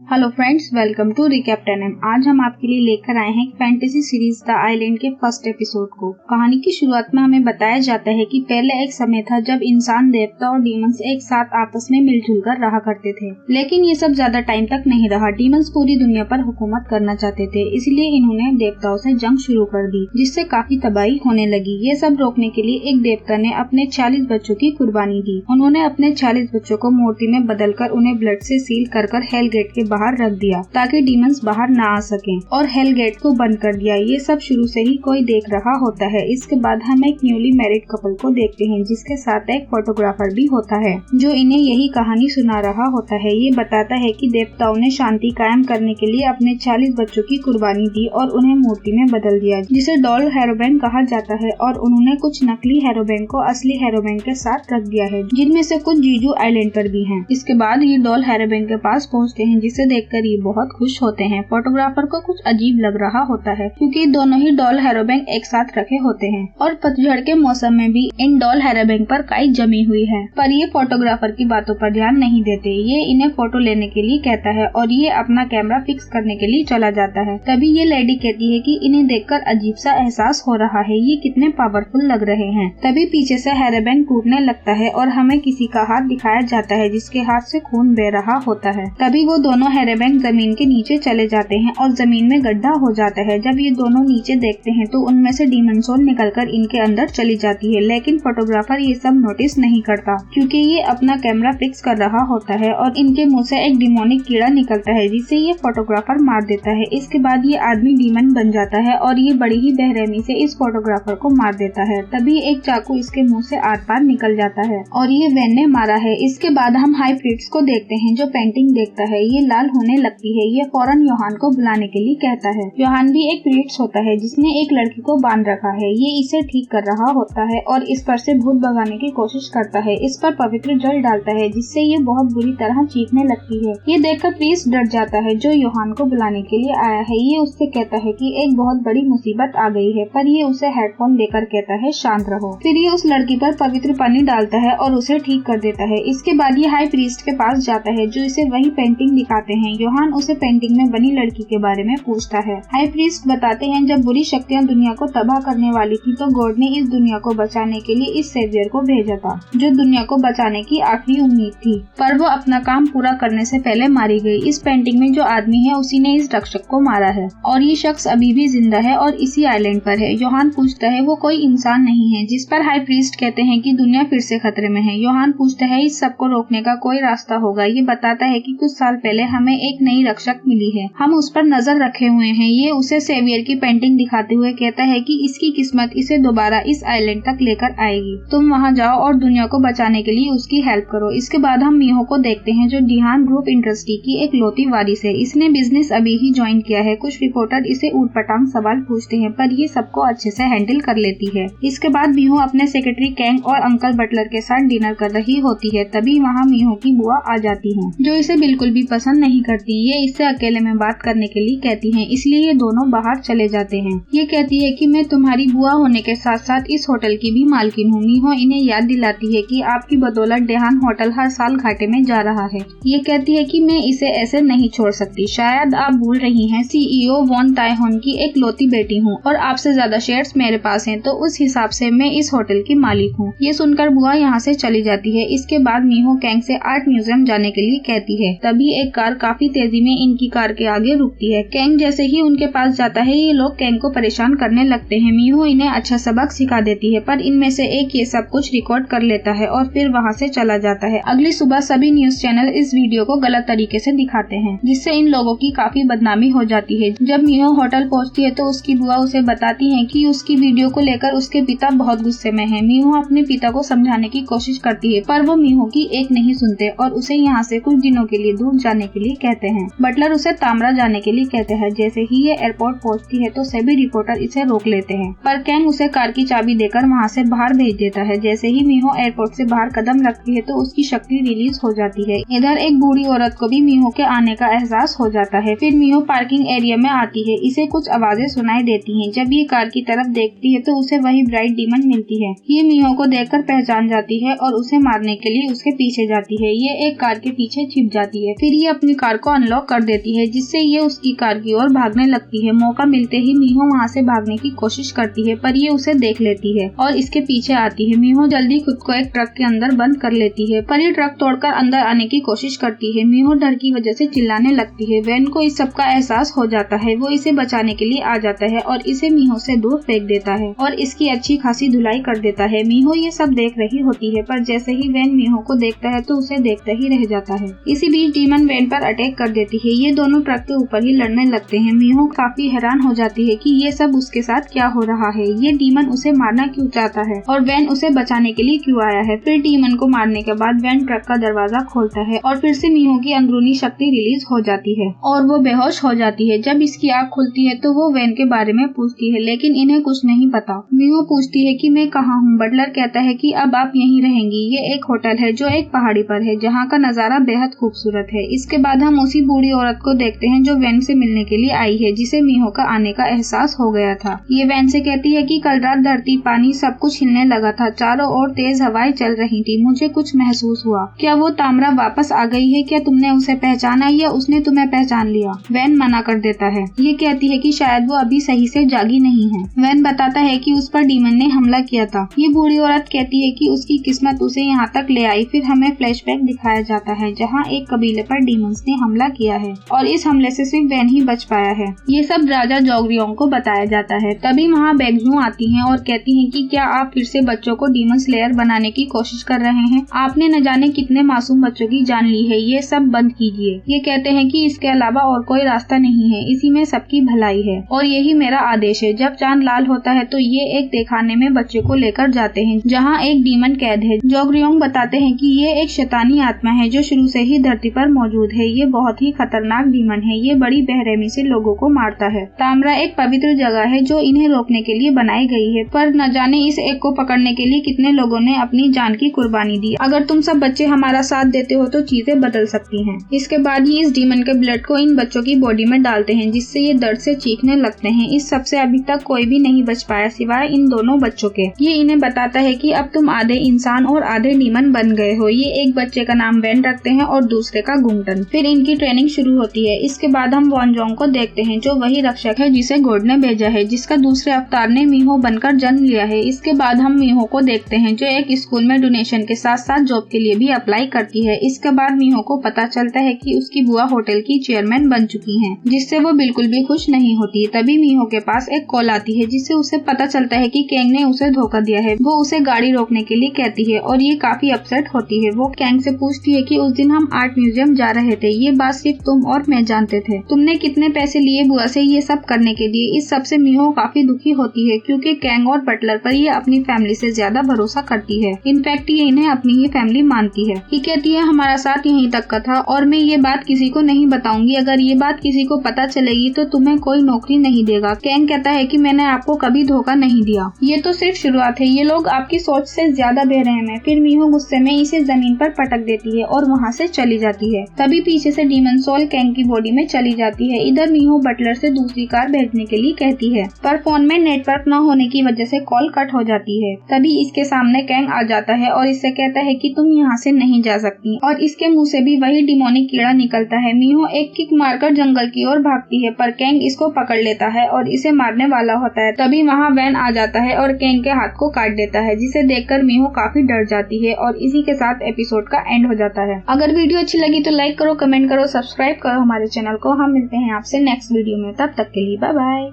Hello friends, welcome to recap 10M। आज हम आपके लिए लेकर आए हैं फैंटेसी सीरीज द आइलैंड के फर्स्ट एपिसोड को। कहानी की शुरुआत में हमें बताया जाता है कि पहले एक समय था जब इंसान, देवता और डीमंस एक साथ आपस में मिलजुल कर रहा करते थे। लेकिन ये सब ज्यादा टाइम तक नहीं रहा। डीमंस पूरी दुनिया पर हुकूमत करना चाहते थे, इसलिए इन्होंने देवताओं से जंग शुरू कर दी, जिससे काफी तबाही होने लगी। ये सब रोकने के लिए एक देवता ने अपने 40 बच्चों की कुर्बानी दी। उन्होंने अपने 40 बच्चों को मूर्ति में बदलकर उन्हें ब्लड से सील कर हेल गेट के बाहर रख दिया ताकि डीमंस बाहर ना आ सकें, और हेल गेट को बंद कर दिया। ये सब शुरू से ही कोई देख रहा होता है। इसके बाद हम एक न्यूली मैरिड कपल को देखते हैं, जिसके साथ एक फोटोग्राफर भी होता है जो इन्हें यही कहानी सुना रहा होता है। ये बताता है कि देवताओं ने शांति कायम करने के लिए अपने 40 बच्चों की कुर्बानी दी और उन्हें मूर्ति में बदल दिया, जिसे डॉल हेरोबैंग कहा जाता है। और उन्होंने कुछ नकली हेरोबैंग को असली हेरोबैंग के साथ रख दिया है, जिनमें से कुछ जीजू आइलैंड पर भी हैं। इसके बाद ये डॉल हेरोबैंग के पास पहुँचते हैं, जिसे देखकर ये बहुत खुश होते हैं। फोटोग्राफर को कुछ अजीब लग रहा होता है, क्योंकि दोनों ही डॉल हेरोबैंग एक साथ रखे होते हैं और पतझड़ के मौसम में भी इन डॉल हेरोबैंग पर काई जमी हुई है। पर ये फोटोग्राफर की बातों पर ध्यान नहीं देते। ये इन्हें फोटो लेने के लिए कहता है और ये अपना कैमरा फिक्स करने के लिए चला जाता है। तभी ये लेडी कहती है कि इन्हें देखकर अजीब सा एहसास हो रहा है, ये कितने पावरफुल लग रहे हैं। तभी पीछे से हेरोबैंग टूटने लगता है और हमें किसी का हाथ दिखाया जाता है, जिसके हाथ से खून बह रहा होता है। तभी वो दोनों हेरोबैंग जमीन के नीचे चले जाते हैं और जमीन में गड्ढा हो जाता है। जब ये दोनों नीचे देखते हैं तो उनमें से डीमन सोल निकलकर इनके अंदर चली जाती है। लेकिन फोटोग्राफर ये सब नोटिस नहीं करता, क्योंकि ये अपना कैमरा फिक्स कर रहा होता है और इनके मुंह से एक डिमोनिक कीड़ा निकलता है, जिसे ये फोटोग्राफर मार देता है। इसके बाद ये आदमी डीमन बन जाता है और ये बड़ी ही बेरहमी से इस फोटोग्राफर को मार देता है। तभी एक चाकू इसके मुंह से आर पार निकल जाता है और ये वैन ने मारा है। इसके बाद हम हाई प्रीस्ट को देखते हैं, जो पेंटिंग देखता है। ये लाल होने लगती है। ये फौरन योहान को बुलाने के लिए कहता है। योहान भी एक प्रीस्ट होता है, जिसने एक लड़की को बांध रखा है। ये इसे ठीक कर रहा होता है और इस पर से भूत भगाने की कोशिश करता है। इस पर पवित्र जल डालता है, जिससे ये बहुत बुरी तरह चीखने लगती है। ये देखकर प्रीस्ट डर जाता है, जो योहान को बुलाने के लिए आया है। ये उससे कहता है कि एक बहुत बड़ी मुसीबत आ गई है, पर ये उसे हेडफोन देकर कहता है शांत रहो। फिर ये उस लड़की पर पवित्र पानी डालता है और उसे ठीक कर देता है। इसके बाद ये हाई प्रीस्ट के पास जाता है, जो इसे वही पेंटिंग दिखाते हैं। योहान उसे पेंटिंग में बनी लड़की के बारे में पूछता है। हाई प्रीस्ट बताते हैं, जब बुरी शक्तियां दुनिया को तबाह करने वाली थी तो गॉड ने इस दुनिया को बचाने के लिए इस सेवियर को भेजा था, जो दुनिया को बचाने की आखिरी उम्मीद थी, पर वो अपना काम पूरा करने से पहले मारी गई। इस पेंटिंग में जो आदमी है, उसी ने इस रक्षक को मारा है और ये शख्स अभी भी जिंदा है और इसी आइलैंड पर है। योहान पूछता है वो कोई इंसान नहीं है, जिस पर हाई प्रीस्ट कहते हैं कि दुनिया फिर से खतरे में है। योहान पूछता है इस सब को रोकने का कोई रास्ता होगा। ये बताता है कि कुछ साल पहले हमें एक नई रक्षक मिली है, हम उस पर नजर रखे हुए हैं। ये उसे सेवियर की पेंटिंग दिखाते हुए कहता है कि इसकी किस्मत इसे दोबारा इस आइलैंड तक लेकर आएगी। तुम वहां जाओ और दुनिया को बचाने के लिए उसकी हेल्प करो। इसके बाद हम मीहो को देखते हैं, जो डिहान ग्रुप इंडस्ट्री की एक लौती वारिस है। इसने बिजनेस अभी ही ज्वाइन किया है। कुछ रिपोर्टर इसे ऊटपटांग सवाल पूछते हैं, पर ये सबको अच्छे से हैंडल कर लेती है। इसके बाद मीहो अपने सेक्रेटरी कैंग और अंकल बटलर के साथ डिनर कर रही होती है। तभी वहाँ मीहो की बुआ आ जाती है, जो इसे बिल्कुल भी पसंद नहीं करती। ये इससे अकेले में बात करने के लिए कहती हैं, इसलिए ये दोनों बाहर चले जाते हैं। ये कहती है कि मैं तुम्हारी बुआ होने के साथ साथ इस होटल की भी मालकिन हूँ। मीहो इन्हें याद दिलाती है कि आपकी बदौलत डेहान होटल हर साल घाटे में जा रहा है। ये कहती है कि मैं इसे ऐसे नहीं छोड़ सकती। शायद आप भूल रही हैं, सीईओ वॉन तायहोन की एक लौती बेटी हूँ और आपसे ज्यादा शेयर्स मेरे पास हैं, तो उस हिसाब से मैं इस होटल की मालिक हूँ। ये सुनकर बुआ यहाँ से चली जाती है। इसके बाद मीहो कैंग से आर्ट म्यूजियम जाने के लिए कहती है। तभी एक कार काफी तेजी में इनकी कार के आगे रुकती है। कैंग जैसे ही उनके पास जाता है, ये लोग कैंग को परेशान करने लगते हैं। मीहो इन्हें अच्छा सबक सिखा देती है, पर इनमें से एक ये सब कुछ रिकॉर्ड कर लेता है और फिर वहाँ से चला जाता है। अगली सुबह सभी न्यूज चैनल इस वीडियो को गलत तरीके से दिखाते हैं, जिससे इन लोगों की काफी बदनामी हो जाती है। जब मीहो होटल पहुँचती है तो उसकी बुआ उसे बताती है कि उसकी वीडियो को लेकर उसके पिता बहुत गुस्से में है। मीहो अपने पिता को समझाने की कोशिश करती है, पर वो मीहो की एक नहीं सुनते और उसे यहाँ से कुछ दिनों के लिए दूर जाने के लिए कहते हैं। बटलर उसे तामरा जाने के लिए कहते हैं। जैसे ही ये एयरपोर्ट पहुँचती है तो सभी रिपोर्टर इसे रोक लेते हैं, पर कैंग उसे कार की चाबी देकर वहाँ से बाहर भेज देता है। जैसे ही मीहो एयरपोर्ट से बाहर कदम रखती है तो उसकी शक्ति रिलीज हो जाती है। इधर एक बूढ़ी औरत को भी मीहो के आने का एहसास हो जाता है। फिर मीहो पार्किंग एरिया में आती है। इसे कुछ आवाजें सुनाई देती हैं। जब ये कार की तरफ देखती है तो उसे वही ब्राइट डीमन मिलती है। ये मीहो को देखकर पहचान जाती है और उसे मारने के लिए उसके पीछे जाती है। ये एक कार के पीछे छिप जाती है। फिर ये अपनी उसकी कार को अनलॉक कर देती है, जिससे ये उसकी कार की ओर भागने लगती है। मौका मिलते ही मीहो वहाँ से भागने की कोशिश करती है, पर ये उसे देख लेती है और इसके पीछे आती है। मीहो जल्दी खुद को एक ट्रक के अंदर बंद कर लेती है, पर ये ट्रक तोड़कर अंदर आने की कोशिश करती है। मीहो डर की वजह से चिल्लाने लगती है। वैन को इस सब का एहसास हो जाता है। वो इसे बचाने के लिए आ जाता है और इसे मीहो से दूर फेंक देता है और इसकी अच्छी खासी धुलाई कर देता है। मीहो ये सब देख रही होती है, पर जैसे ही वैन मीहो को देखता है तो उसे देखते ही रह जाता है। इसी बीच डीमन वैन पर अटैक कर देती है। ये दोनों ट्रक के ऊपर ही लड़ने लगते हैं। मीहो काफी हैरान हो जाती है कि ये सब उसके साथ क्या हो रहा है। ये डीमन उसे मारना क्यों चाहता है और वैन उसे बचाने के लिए क्यों आया है। फिर डीमन को मारने के बाद वैन ट्रक का दरवाजा खोलता है और फिर से मीहो की अंदरूनी शक्ति रिलीज हो जाती है और वो बेहोश हो जाती है। जब इसकी आँख खुलती है तो वो वैन के बारे में पूछती है, लेकिन इन्हें कुछ नहीं पता। मीहो पूछती है कि मैं कहाँ हूँ। बटलर कहता है कि अब आप यहीं रहेंगी। ये एक होटल है जो एक पहाड़ी पर है, जहाँ का नजारा बेहद खूबसूरत है। इसके बाद हम उसी बूढ़ी औरत को देखते हैं जो वैन से मिलने के लिए आई है, जिसे मीहो का आने का एहसास हो गया था। ये वैन से कहती है कि कल रात धरती, पानी सब कुछ हिलने लगा था। चारों ओर तेज हवाएं चल रही थी। मुझे कुछ महसूस हुआ। क्या वो तामरा वापस आ गई है? क्या तुमने उसे पहचाना या उसने तुम्हें पहचान लिया? वैन मना कर देता है। ये कहती है कि शायद वो अभी सही से जागी नहीं है। वैन बताता है कि उस पर डीमन ने हमला किया था। ये बूढ़ी औरत कहती है कि उसकी किस्मत उसे यहाँ तक ले आई। फिर हमें फ्लैशबैक दिखाया जाता है जहाँ एक कबीले पर डीमंस ने हमला किया है और इस हमले से सिर्फ वैन ही बच पाया है। ये सब राजा जोगरियोंग को बताया जाता है। तभी वहाँ बैगजू आती हैं और कहती हैं कि क्या आप फिर से बच्चों को डीमन स्लेयर बनाने की कोशिश कर रहे हैं? आपने न जाने कितने मासूम बच्चों की जान ली है। ये सब बंद कीजिए। ये कहते हैं कि इसके अलावा और कोई रास्ता नहीं है। इसी में सबकी भलाई है और यही मेरा आदेश है। जब चांद लाल होता है तो ये एक तहखाने में बच्चे को लेकर जाते हैं जहाँ एक डीमन कैद है। जोगरियोंग बताते हैं कि ये एक शैतानी आत्मा है जो शुरू से ही धरती पर मौजूद है। ये बहुत ही खतरनाक डीमन है। ये बड़ी बेरहमी से लोगों को मारता है। तामरा एक पवित्र जगह है जो इन्हें रोकने के लिए बनाई गई है, पर न जाने इस एक को पकड़ने के लिए कितने लोगों ने अपनी जान की कुर्बानी दी। अगर तुम सब बच्चे हमारा साथ देते हो तो चीजें बदल सकती हैं। इसके बाद ये इस डीमन के ब्लड को इन बच्चों की बॉडी में डालते हैं, जिससे ये दर्द से चीखने लगते हैं। इस सबसे अभी तक कोई भी नहीं बच पाया सिवाय इन दोनों बच्चों के। ये इन्हें बताता है कि अब तुम आधे इंसान और आधे डीमन बन गए हो। ये एक बच्चे का नाम वैन रखते हैं और दूसरे का गुंगटन। फिर इनकी ट्रेनिंग शुरू होती है। इसके बाद हम वॉनजोंग को देखते हैं जो वही रक्षक है जिसे गॉड ने भेजा है, जिसका दूसरे अवतार ने मीहो बनकर जन्म लिया है। इसके बाद हम मीहो को देखते हैं जो एक स्कूल में डोनेशन के साथ साथ जॉब के लिए भी अप्लाई करती है। इसके बाद मीहो को पता चलता है कि उसकी बुआ होटल की चेयरमैन बन चुकी हैं, जिससे वो बिल्कुल भी खुश नहीं होती। तभी मीहो के पास एक कॉल आती है जिससे उसे पता चलता है कि कैंग ने उसे धोखा दिया है। वो उसे गाड़ी रोकने के लिए कहती है और ये काफी अपसेट होती है। वो कैंग से पूछती है कि उस दिन हम आर्ट म्यूजियम जा रहे थे। ये बात सिर्फ तुम और मैं जानते थे। तुमने कितने पैसे लिए बुआ से ये सब करने के लिए? इस सब से मीहो काफी दुखी होती है क्योंकि कैंग और बटलर पर ये अपनी फैमिली से ज्यादा भरोसा करती है। इनफैक्ट ये इन्हें अपनी ही फैमिली मानती है। ये कहती है हमारा साथ यहीं तक का था और मैं ये बात किसी को नहीं बताऊंगी। अगर ये बात किसी को पता चलेगी तो तुम्हें कोई नौकरी नहीं देगा। कैंग कहता है कि मैंने आपको कभी धोखा नहीं दिया। ये तो सिर्फ शुरुआत है। ये लोग आपकी सोच से ज्यादा बेरहम है। फिर मीहो गुस्से में इसे जमीन पर पटक देती है और वहाँ से चली जाती है। तभी पीछे से डीमन सोल कैंग की बॉडी में चली जाती है। इधर मीहो बटलर से दूसरी कार भेजने के लिए कहती है, पर फोन में नेटवर्क न होने की वजह से कॉल कट हो जाती है। तभी इसके सामने कैंग आ जाता है और इससे कहता है कि तुम यहाँ से नहीं जा सकती और इसके मुंह से भी वही डिमोनिक कीड़ा निकलता है। मीहो एक किक मारकर जंगल की ओर भागती है, पर कैंग इसको पकड़ लेता है और इसे मारने वाला होता है। तभी वहाँ वैन आ जाता है और कैंग के हाथ को काट देता है, जिसे देखकर मीहो काफी डर जाती है और इसी के साथ एपिसोड का एंड हो जाता है। अगर वीडियो अच्छी लगी तो लाइक करो, कमेंट करो, सब्सक्राइब करो हमारे चैनल को। हम मिलते हैं आपसे नेक्स्ट वीडियो में। तब तक के लिए बाय बाय।